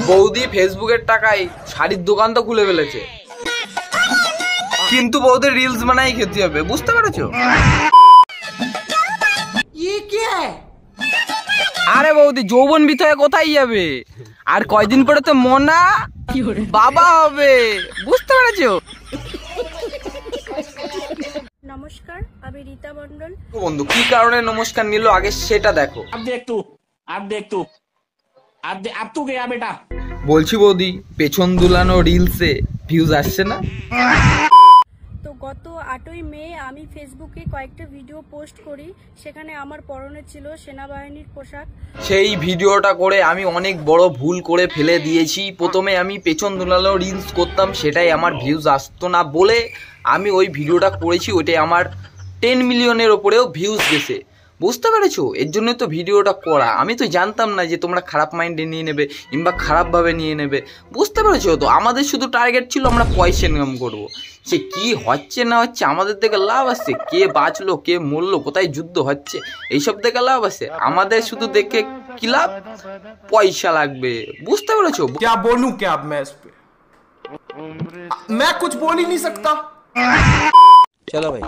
বৌদি ফেসবুকের টাকায় শাড়ির দোকান তো খুলে ফেলেছে, কিন্তু বৌদির রিলস বানাই খেতে হবে, বুঝতে পেরেছো? আরে বৌদি যৌবন বিতয়ে কোথায় যাবে, আর কয়দিন পরে তো মনা বাবা হবে, বুঝতে পেরেছো? নমস্কার, আমি রীতা মণ্ডল। বন্ধু কি কারণে নমস্কার নিল আগে সেটা দেখো। अब तू गया बेटा। বলছি বৌদি পেছন দুলানো রিলসে ভিউজ আসছে না? তো গত 8ই মে আমি ফেসবুকে কয়েকটা ভিডিও পোস্ট করি, সেখানে আমার পরনে ছিল সেনাবাহিনীর পোশাক। সেই ভিডিওটা করে আমি অনেক বড় ভুল করে ফেলে দিয়েছি। প্রথমে আমি পেছন দুলানো রিলস করতাম, সেটাই আমার ভিউজ আসতো না বলে আমি ওই ভিডিওটা করেছি, ওইটাই আমার 10 মিলিয়নের ওপরেও ভিউজ গেছে, বুঝতে পেরেছো? এর জন্য তো ভিডিওটা করা। আমি তো জানতাম না যে তোমরা খারাপ মাইন্ডে নিয়ে নেবে কিংবা খারাপভাবে নিয়ে নেবে, বুঝতে পেরেছো? তো আমাদের শুধু টার্গেট ছিল আমরা পয়সা ইনকাম করবো। সে কি হচ্ছে না হচ্ছে আমাদের থেকে লাভ আছে, কে বাঁচলো কে মরলো কোথায় যুদ্ধ হচ্ছে এইসব দেখে লাভ আছে, আমাদের শুধু দেখে কি লাভ, পয়সা লাগবে, বুঝতে পেরেছো? क्या बोलूं क्या अब मैं इस पे, मैं कुछ बोल ही नहीं सकता। চলো ভাই।